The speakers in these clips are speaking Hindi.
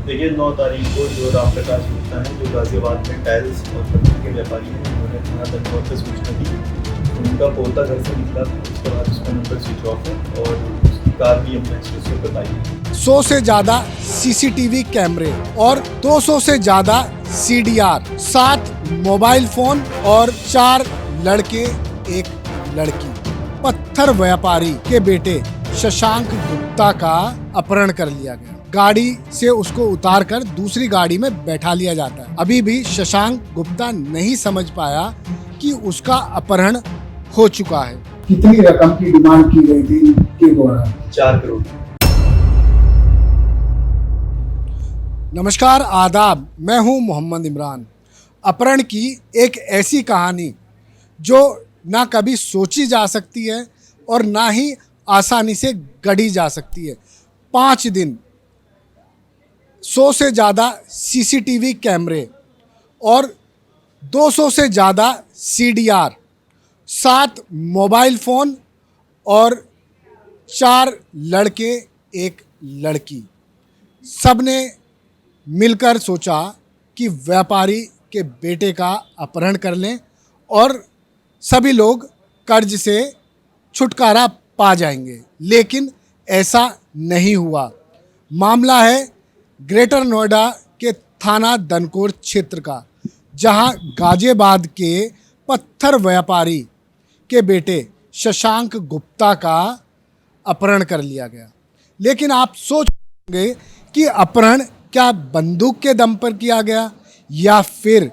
देखिए 9 तारीख को जो राम प्रकाश गुप्ता हैं, जो गाजियाबाद में टाइल्स और पत्थर के व्यापारी हैं, उन्होंने थाना दंगौर पर सूचना दी। उनका पोता घर से निकला था, उसके बाद उसका नंबर स्विच ऑफ है और उसकी कार भी हमने एक्सप्रेस पे पाई है। 100 से ज्यादा सीसीटीवी कैमरे और 200 से ज्यादा सीडीआर, 7 मोबाइल फोन और 4 लड़के एक लड़की। पत्थर व्यापारी के बेटे शशांक गुप्ता का अपहरण कर लिया गया। गाड़ी से उसको उतारकर दूसरी गाड़ी में बैठा लिया जाता है। अभी भी शशांक गुप्ता नहीं समझ पाया कि उसका अपहरण हो चुका है। कितनी रकम की डिमांड की गई थी इनके द्वारा? 4 करोड़। नमस्कार, आदाब, मैं हूं मोहम्मद इमरान। अपहरण की एक ऐसी कहानी जो ना कभी सोची जा सकती है और ना ही आसानी से गढ़ी जा सकती है। 5 दिन, 100 से ज़्यादा सीसीटीवी कैमरे और 200 से ज़्यादा सीडीआर, 7 मोबाइल फ़ोन और 4 लड़के एक लड़की। सब ने मिलकर सोचा कि व्यापारी के बेटे का अपहरण कर लें और सभी लोग कर्ज से छुटकारा पा जाएंगे, लेकिन ऐसा नहीं हुआ। मामला है ग्रेटर नोएडा के थाना दनकौर क्षेत्र का, जहां गाजियाबाद के पत्थर व्यापारी के बेटे शशांक गुप्ता का अपहरण कर लिया गया। लेकिन आप सोच होंगे कि अपहरण क्या बंदूक के दम पर किया गया या फिर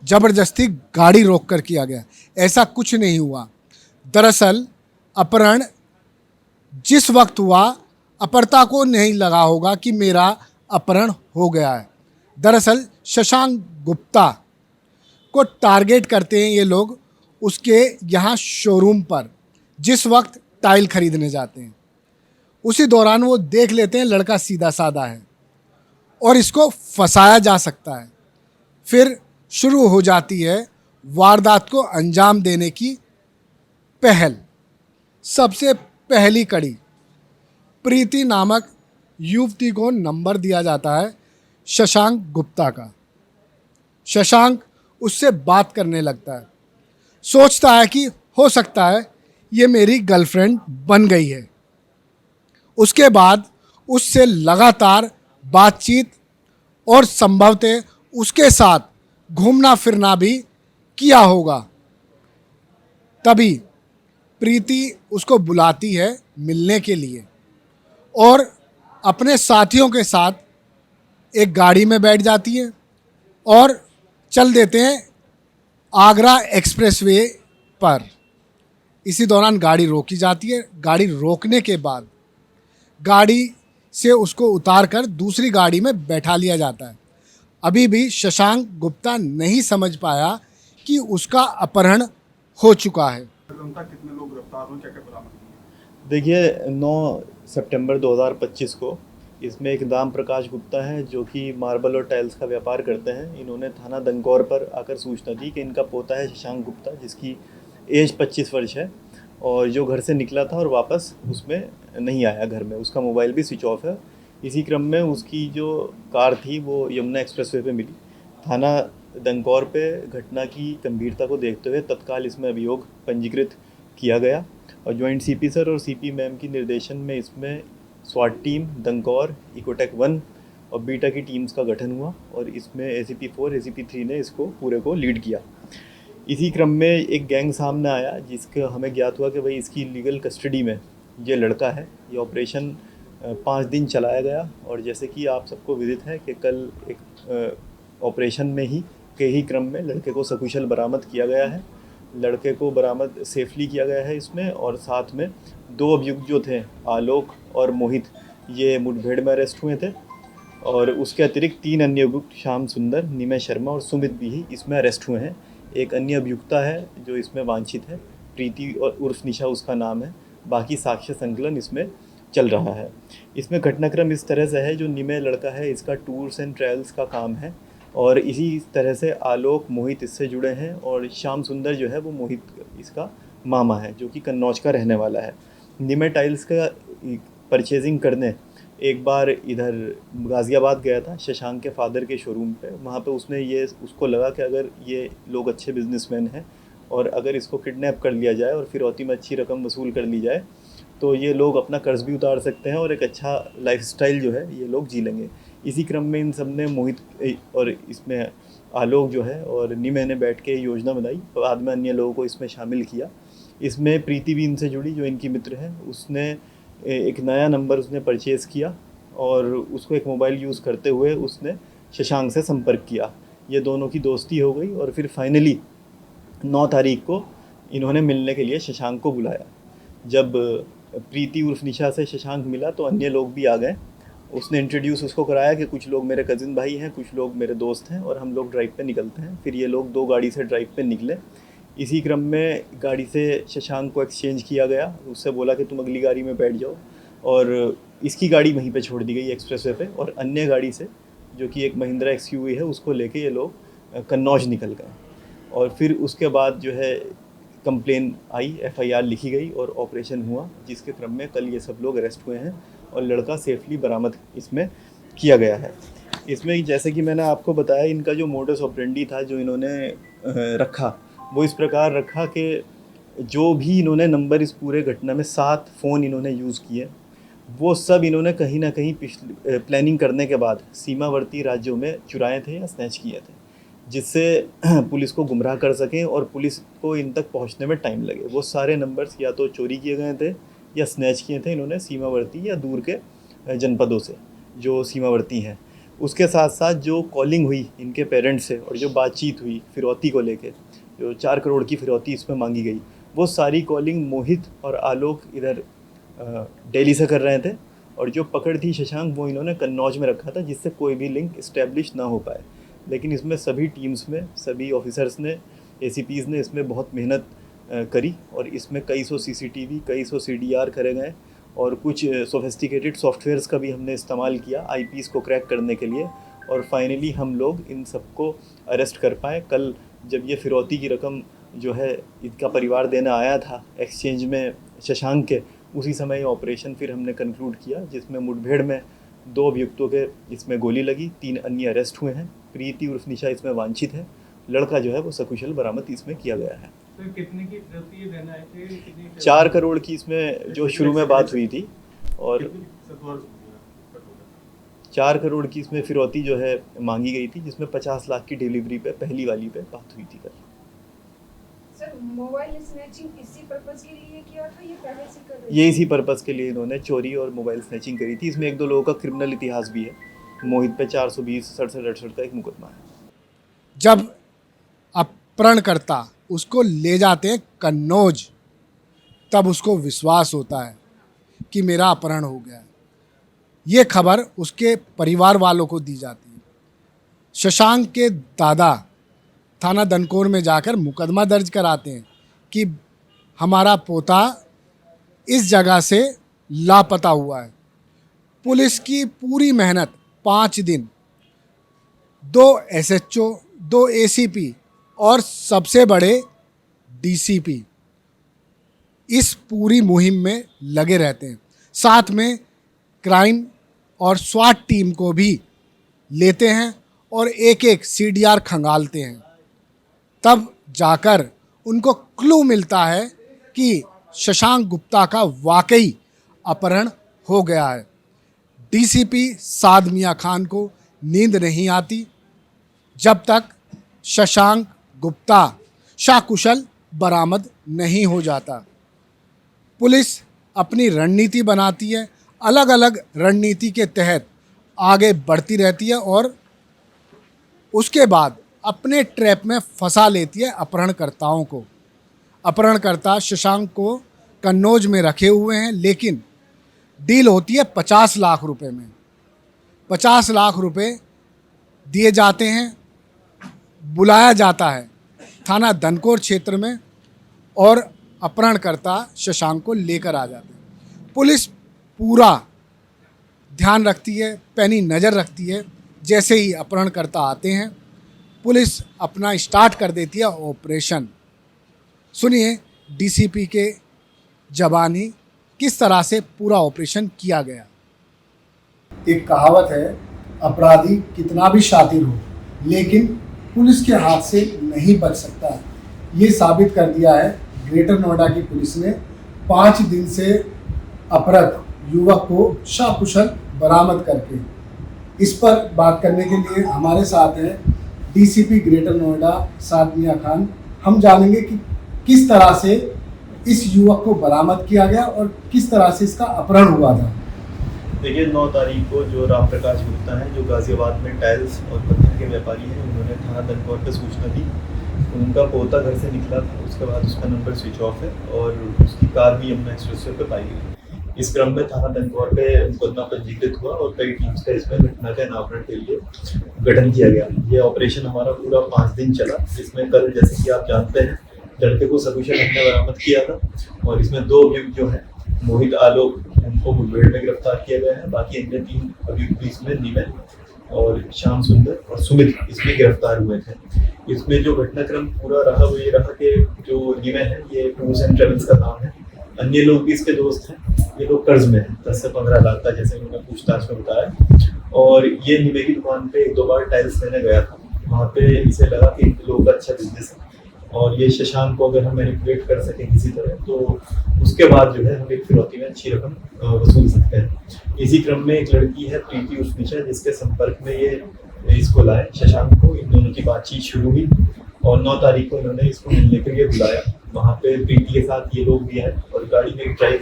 ज़बरदस्ती गाड़ी रोककर किया गया। ऐसा कुछ नहीं हुआ। दरअसल अपहरण जिस वक्त हुआ, अपहर्ता को नहीं लगा होगा कि मेरा अपहरण हो गया है। दरअसल शशांक गुप्ता को टारगेट करते हैं ये लोग उसके यहाँ शोरूम पर, जिस वक्त टाइल खरीदने जाते हैं। उसी दौरान वो देख लेते हैं लड़का सीधा साधा है और इसको फंसाया जा सकता है। फिर शुरू हो जाती है वारदात को अंजाम देने की पहल। सबसे पहली कड़ी, प्रीति नामक युवती को नंबर दिया जाता है शशांक गुप्ता का। शशांक उससे बात करने लगता है, सोचता है कि हो सकता है ये मेरी गर्लफ्रेंड बन गई है। उसके बाद उससे लगातार बातचीत और संभवतः उसके साथ घूमना फिरना भी किया होगा। तभी प्रीति उसको बुलाती है मिलने के लिए और अपने साथियों के साथ एक गाड़ी में बैठ जाती है और चल देते हैं आगरा एक्सप्रेसवे पर। इसी दौरान गाड़ी रोकी जाती है। गाड़ी रोकने के बाद गाड़ी से उसको उतारकर दूसरी गाड़ी में बैठा लिया जाता है। अभी भी शशांक गुप्ता नहीं समझ पाया कि उसका अपहरण हो चुका है। कितने लोग गिरफ्तार हुए, क्या क्या बरामद हुआ? देखिए 9 सितंबर 2025 को इसमें एक राम प्रकाश गुप्ता है जो कि मार्बल और टाइल्स का व्यापार करते हैं। इन्होंने थाना दंगौर पर आकर सूचना दी कि इनका पोता है शशांक गुप्ता, जिसकी एज 25 वर्ष है और जो घर से निकला था और वापस उसमें नहीं आया घर में। उसका मोबाइल भी स्विच ऑफ है। इसी क्रम में उसकी जो कार थी वो यमुना एक्सप्रेसवे पे मिली। थाना दंगौर पे घटना की गंभीरता को देखते हुए तत्काल इसमें अभियोग पंजीकृत किया गया और जॉइंट सीपी सर और सीपी मैम की निर्देशन में इसमें स्वाट टीम दंगौर, इकोटेक 1 और बीटा की टीम्स का गठन हुआ और इसमें एसीपी 4, एसीपी 3 ने इसको पूरे को लीड किया। इसी क्रम में एक गैंग सामने आया जिसका हमें ज्ञात हुआ कि भाई इसकी लीगल कस्टडी में ये लड़का है। ये ऑपरेशन 5 दिन चलाया गया और जैसे कि आप सबको विदित है कि कल एक ऑपरेशन में ही के ही क्रम में लड़के को सकुशल बरामद किया गया है। लड़के को बरामद सेफली किया गया है इसमें और साथ में 2 अभियुक्त जो थे आलोक और मोहित, ये मुठभेड़ में अरेस्ट हुए थे और उसके अतिरिक्त 3 अन्य अभियुक्त श्याम सुंदर, निमय शर्मा और सुमित भी ही इसमें अरेस्ट हुए हैं। एक अन्य अभियुक्ता है जो इसमें वांछित है, प्रीति और उर्फ निशा उसका नाम है। बाकी साक्ष्य संकलन इसमें चल रहा है। इसमें घटनाक्रम इस तरह से है, जो निमय लड़का है इसका टूर्स एंड ट्रैवल्स का काम है और इसी तरह से आलोक, मोहित इससे जुड़े हैं और श्याम सुंदर जो है वो मोहित इसका मामा है जो कि कन्नौज का रहने वाला है। निमय टाइल्स का परचेजिंग करने एक बार इधर गाज़ियाबाद गया था शशांक के फादर के शोरूम पे। वहाँ पे उसको लगा कि अगर ये लोग अच्छे बिजनेसमैन हैं और अगर इसको किडनैप कर लिया जाए और फिरौती में अच्छी रकम वसूल कर ली जाए तो ये लोग अपना कर्ज भी उतार सकते हैं और एक अच्छा लाइफस्टाइल जो है ये लोग जी लेंगे। इसी क्रम में इन सब ने मोहित और इसमें आलोक जो है और निमय ने बैठ के योजना बनाई, बाद में अन्य लोगों को इसमें शामिल किया। इसमें प्रीति भी इनसे जुड़ी जो इनकी मित्र है। उसने एक नया नंबर उसने परचेज़ किया और उसको एक मोबाइल यूज़ करते हुए उसने शशांक से संपर्क किया। ये दोनों की दोस्ती हो गई और फिर फाइनली 9 तारीख को इन्होंने मिलने के लिए शशांक को बुलाया। जब प्रीति उर्फ निशा से शशांक मिला तो अन्य लोग भी आ गए। उसने इंट्रोड्यूस उसको कराया कि कुछ लोग मेरे कज़िन भाई हैं, कुछ लोग मेरे दोस्त हैं और हम लोग ड्राइव पे निकलते हैं। फिर ये लोग 2 गाड़ी से ड्राइव पे निकले। इसी क्रम में गाड़ी से शशांक को एक्सचेंज किया गया। उससे बोला कि तुम अगली गाड़ी में बैठ जाओ और इसकी गाड़ी वहीं पे छोड़ दी गई एक्सप्रेसवे पे और अन्य गाड़ी से जो कि एक महिंद्रा एक्सयूवी है उसको लेके ये लोग कन्नौज निकल गए। और फिर उसके बाद जो है कंप्लेन आई, एफआईआर लिखी गई और ऑपरेशन हुआ, जिसके क्रम में कल ये सब लोग अरेस्ट हुए हैं और लड़का सेफली बरामद इसमें किया गया है। इसमें जैसे कि मैंने आपको बताया इनका जो मोडस ऑपरेंडी था जो इन्होंने रखा वो इस प्रकार रखा कि जो भी इन्होंने नंबर इस पूरे घटना में 7 फ़ोन इन्होंने यूज़ किए वो सब इन्होंने कहीं ना कहीं प्लानिंग करने के बाद सीमावर्ती राज्यों में चुराए थे या स्नैच किए थे, जिससे पुलिस को गुमराह कर सकें और पुलिस को इन तक पहुंचने में टाइम लगे। वो सारे नंबर्स या तो चोरी किए गए थे या स्नैच किए थे इन्होंने सीमावर्ती या दूर के जनपदों से जो सीमावर्ती हैं। उसके साथ साथ जो कॉलिंग हुई इनके पेरेंट्स से और जो बातचीत हुई फिरौती को लेके, जो 4 करोड़ की फिरौती इसमें मांगी गई, वो सारी कॉलिंग मोहित और आलोक इधर दिल्ली से कर रहे थे और जो पकड़ थी शशांक वो इन्होंने कन्नौज में रखा था, जिससे कोई भी लिंक इस्टेब्लिश ना हो पाए। लेकिन इसमें सभी टीम्स में सभी ऑफिसर्स ने, एसीपीज़ ने इसमें बहुत मेहनत करी और इसमें कई सौ सीसीटीवी, कई सौ सीडीआर करे गए और कुछ सोफिस्टिकेटेड सॉफ्टवेयर्स का भी हमने इस्तेमाल किया आईपीज़ को क्रैक करने के लिए और फाइनली हम लोग इन सबको अरेस्ट कर पाए। कल जब ये फिरौती की रकम जो है इनका परिवार देने आया था एक्सचेंज में शशांक के, उसी समय ऑपरेशन फिर हमने कंक्लूड किया, जिसमें मुठभेड़ में 2 अभियुक्तों के इसमें गोली लगी, 3 अन्य अरेस्ट हुए हैं। प्रीति उर्फ निशा इसमें वांछित है। लड़का जो है वो सकुशल बरामद इसमें किया गया है। तो कितने की फिरौती देना है? 4 करोड़ की इसमें जो शुरू में बात हुई थी और 4 करोड़ की इसमें फिरौती जो है मांगी गई थी, जिसमें 50 लाख की डिलीवरी पे पहली वाली पे बात हुई थी। कल सर मोबाइल स्नैचिंग इसी पर्पस के लिए किया था या पहले से कर रहे थे? ये इसी पर्पस के लिए इन्होंने चोरी और मोबाइल स्नैचिंग करी थी। इसमें 1-2 लोगों का क्रिमिनल इतिहास भी है। मोहित पे 420, 67-68 का एक मुकदमा है। जब अपहरणकर्ता उसको ले जाते हैं कन्नौज, तब उसको विश्वास होता है कि मेरा अपहरण हो गया है। ये खबर उसके परिवार वालों को दी जाती है। शशांक के दादा थाना दनकोर में जाकर मुकदमा दर्ज कराते हैं कि हमारा पोता इस जगह से लापता हुआ है। पुलिस की पूरी मेहनत 5 दिन, 2 एसएचओ, 2 एसीपी और सबसे बड़े डीसीपी इस पूरी मुहिम में लगे रहते हैं। साथ में क्राइम और स्वाट टीम को भी लेते हैं और एक-एक सीडीआर खंगालते हैं। तब जाकर उनको क्लू मिलता है कि शशांक गुप्ता का वाकई अपहरण हो गया है। डीसीपी साद मियां खान को नींद नहीं आती जब तक शशांक गुप्ता शाकुशल बरामद नहीं हो जाता। पुलिस अपनी रणनीति बनाती है, अलग अलग रणनीति के तहत आगे बढ़ती रहती है और उसके बाद अपने ट्रैप में फंसा लेती है अपहरणकर्ताओं को। अपहरणकर्ता शशांक को कन्नौज में रखे हुए हैं, लेकिन डील होती है 50 लाख रुपए में। 50 लाख रुपए दिए जाते हैं, बुलाया जाता है थाना दनकोर क्षेत्र में और अपहरणकर्ता शशांक को लेकर आ जाते हैं। पुलिस पूरा ध्यान रखती है, पैनी नज़र रखती है। जैसे ही अपहरणकर्ता आते हैं पुलिस अपना स्टार्ट कर देती है ऑपरेशन। सुनिए डीसीपी के जबानी किस तरह से पूरा ऑपरेशन किया गया। एक कहावत है, अपराधी कितना भी शातिर हो लेकिन पुलिस के हाथ से नहीं बच सकता। ये साबित कर दिया है ग्रेटर नोएडा की पुलिस ने 5 दिन से अपहृत युवक को सकुशल बरामद करके। इस पर बात करने के लिए हमारे साथ हैं डीसीपी ग्रेटर नोएडा साद मियां खान। हम जानेंगे कि किस तरह से इस युवक को बरामद किया गया और किस तरह से इसका अपहरण हुआ था। देखिए 9 तारीख को जो राम प्रकाश गुप्ता है, जो गाजियाबाद में टाइल्स और पत्थर के व्यापारी हैं, उन्होंने थाना दनकौर पे सूचना दी। उनका पोता घर से निकला था, उसके बाद उसका नंबर स्विच ऑफ है और उसकी कार भी यमुना एक्सप्रेसवे पे पाई गई। इस क्रम में थाना दनकौर पे मुकदमा पंजीकृत हुआ और कई टीम्स का इसमें घटना के अनावरण के लिए गठन किया गया। ये ऑपरेशन हमारा पूरा 5 दिन चला, जिसमें कल जैसे कि आप जानते हैं लड़के को सकुशल हमने बरामद किया था और इसमें 2 अभियुक्त जो हैं, मोहित आलोक, उनको मुठभेड़ में गिरफ्तार किया गया है। बाकी अन्य 3 अभियुक्त इसमें निमय और श्याम सुंदर और सुमित इसमें गिरफ्तार हुए थे। इसमें जो घटनाक्रम पूरा रहा वो ये रहा कि जो निमय है ये टूर्स एंड ट्रेवल्स का नाम है, अन्य लोग भी इसके दोस्त हैं। ये लोग कर्ज में हैं 10 से 15 लाख का, जैसे उन्होंने पूछताछ में बताया। और ये निमय की दुकान पे 1-2 बार टाइल्स लेने गया था, वहाँ पे इसे लगा कि इन लोगों का अच्छा बिजनेस है और ये शशांक को अगर हम मैनिपुलेट कर सकें किसी तरह तो उसके बाद जो है हम एक फिरौती में अच्छी रकम वसूल सकते हैं। इसी क्रम में एक लड़की है प्रीति उर्फ निशा, जिसके संपर्क में ये इसको लाए शशांक को। इन दोनों की बातचीत शुरू हुई और 9 तारीख को इन्होंने इसको मिलने के लिए बुलाया। वहाँ पे प्रीति के साथ ये लोग भी आए और गाड़ी में ड्राइव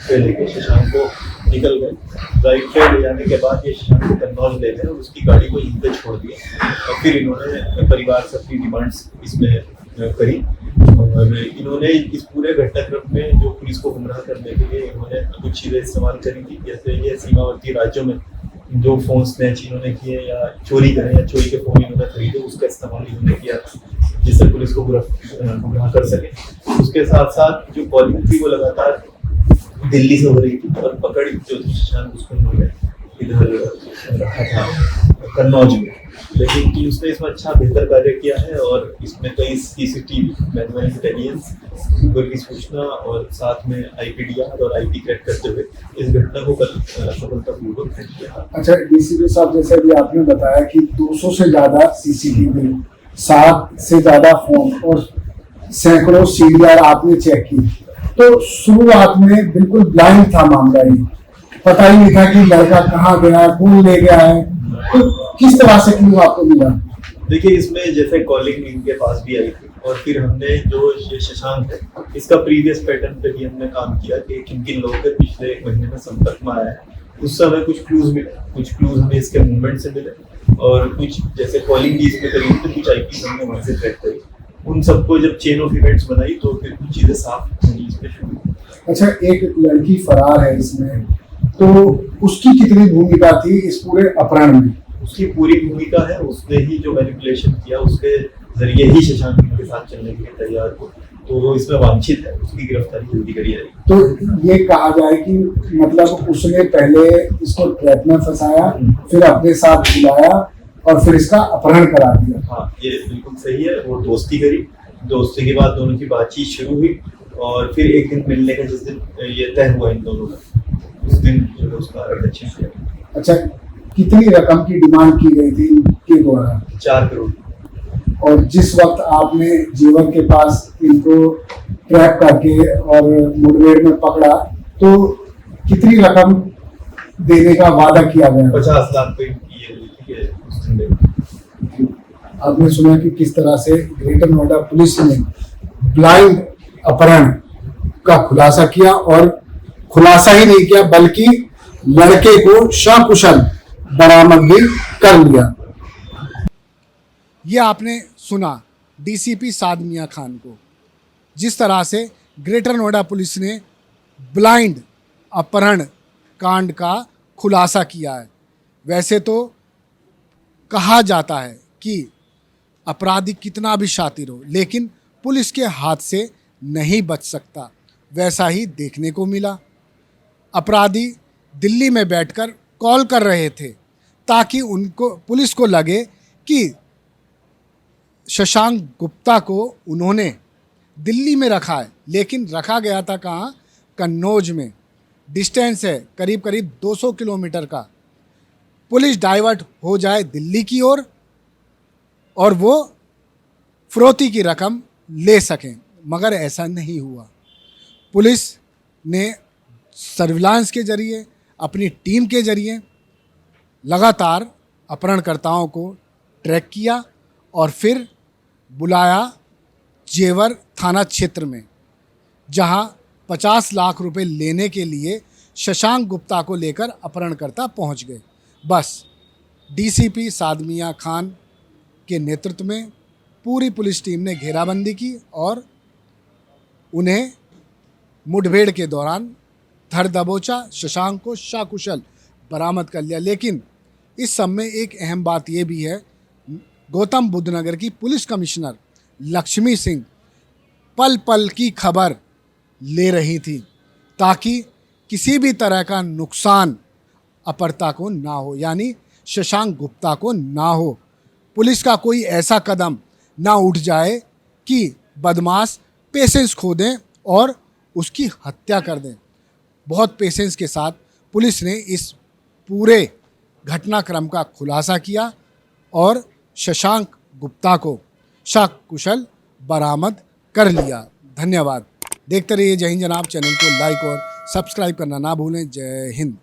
पे लेके शशांक को निकल गए। ड्राइव पे ले जाने के बाद ये शशांक को कन्नौज ले गए और उसकी गाड़ी को यहीं पे छोड़ दिया और फिर इन्होंने परिवार से अपनी डिमांड्स इसमें करी और इन्होंने इस पूरे घटनाक्रम में जो पुलिस को गुमराह करने के लिए इन्होंने कुछ चीज़ें इस्तेमाल करी थी, जैसे ये सीमावर्ती राज्यों में जो फोन स्नैच इन्होंने किए या चोरी करें या चोरी के फोन इन्होंने खरीदे, उसका इस्तेमाल इन्होंने किया जिससे पुलिस को गुमराह कर सके। उसके साथ साथ जो कॉलिंग थी वो लगातार दिल्ली से हो रही थी और पकड़ जो थी शशांक उसको इन्होंने इधर रखा था कन्नौज में। लेकिन टीम्स ने इसमें अच्छा बेहतर कार्य किया है और इसमें कई सीसीटीवी, मैनुअल इंटेलिजेंस, गूगल की सूचना और साथ में आईपीडीआर और आईपी क्रैक करते हुए इस घटना को कल सफलतापूर्वक क्रैक किया। अच्छा डीसीपी साहब, जैसे भी आपने बताया कि 200 से ज़्यादा सीसीटीवी, 7 से ज़्यादा फोन और सैकड़ों सीडीआर आपने चेक की, तो शुरुआत में बिल्कुल ब्लाइंड था मामला, ही पता ही नहीं था कि लड़का कहाँ गया, कौन ले गया है, तो किस तरह से क्यों आपको मिला? देखिए इसमें जैसे कॉलिंग इनके पास भी आई थी और फिर हमने जो ये शशांक है इसका प्रीवियस पैटर्न पे भी हमने काम किया कि किन किन लोगों के पिछले 1 महीने में संपर्क में आया है। उस समय कुछ क्लूज मिले, कुछ क्लूज हमें इसके मूवमेंट से मिले और कुछ जैसे कॉलिंग भी इसमें करी तो कुछ आईपी हमने वहाँ से ट्रैक करी। उन सबको जब चेन ऑफ इवेंट्स बनाई तो फिर कुछ चीजें साफ होनी इसमें शुरू। अच्छा, एक लड़की फरार है इसमें, तो उसकी कितनी भूमिका थी इस पूरे अपहरण में? उसकी पूरी भूमिका है, उसने ही जो मैनिपुलेशन किया उसके जरिए ही शशांक के साथ चलने के लिए तैयार हो, तो वो इसमें वांछित है, उसकी गिरफ्तारी जल्दी करी जाएगी। तो ये कहा जाए कि मतलब उसने पहले इसको ट्रैप में फंसाया, फिर अपने साथ बुलाया और फिर इसका अपहरण करा दिया। हाँ, ये बिल्कुल सही है। वो दोस्ती करी, दोस्ती के बाद दोनों की बातचीत शुरू हुई और फिर एक दिन मिलने का जिस दिन ये तय हुआ इन दोनों का, उस दिन जो है उसका अटेंशन किया। अच्छा, कितनी रकम की डिमांड की गई थी इनके द्वारा? 4 करोड़। और जिस वक्त आपने जीवन के पास इनको ट्रैप करके और मुठभेड़ में पकड़ा तो कितनी रकम देने का वादा किया गया? 50 लाख पे ये उस दिन दे। आपने सुना कि किस तरह से ग्रेटर नोएडा पुलिस ने ब्लाइंड अपहरण का खुलासा किया और खुलासा ही नहीं किया बल्कि लड़के को सकुशल बरामद भी कर लिया। ये आपने सुना डीसीपी साद मियां खान को, जिस तरह से ग्रेटर नोएडा पुलिस ने ब्लाइंड अपहरण कांड का खुलासा किया है। वैसे तो कहा जाता है कि अपराधी कितना भी शातिर हो लेकिन पुलिस के हाथ से नहीं बच सकता, वैसा ही देखने को मिला। अपराधी दिल्ली में बैठकर कॉल कर रहे थे ताकि उनको पुलिस को लगे कि शशांक गुप्ता को उन्होंने दिल्ली में रखा है, लेकिन रखा गया था कहाँ? कन्नौज में। डिस्टेंस है करीब करीब 200 किलोमीटर का। पुलिस डाइवर्ट हो जाए दिल्ली की ओर और वो फिरौती की रकम ले सकें, मगर ऐसा नहीं हुआ। पुलिस ने सर्विलांस के जरिए, अपनी टीम के जरिए लगातार अपहरणकर्ताओं को ट्रैक किया और फिर बुलाया जेवर थाना क्षेत्र में, जहां 50 लाख रुपए लेने के लिए शशांक गुप्ता को लेकर अपहरणकर्ता पहुंच गए। बस डीसीपी सादमिया खान के नेतृत्व में पूरी पुलिस टीम ने घेराबंदी की और उन्हें मुठभेड़ के दौरान धर दबोचा, शशांक को सकुशल बरामद कर लिया। लेकिन इस सब में एक अहम बात यह भी है, गौतम बुद्ध नगर की पुलिस कमिश्नर लक्ष्मी सिंह पल पल की खबर ले रही थी ताकि किसी भी तरह का नुकसान अपहर्ता को ना हो, यानी शशांक गुप्ता को ना हो। पुलिस का कोई ऐसा कदम ना उठ जाए कि बदमाश पेशेंस खो दें और उसकी हत्या कर दें। बहुत पेशेंस के साथ पुलिस ने इस पूरे घटनाक्रम का खुलासा किया और शशांक गुप्ता को सकुशल बरामद कर लिया। धन्यवाद। देखते रहिए जय हिंद जनाब। चैनल को लाइक और सब्सक्राइब करना ना भूलें। जय हिंद।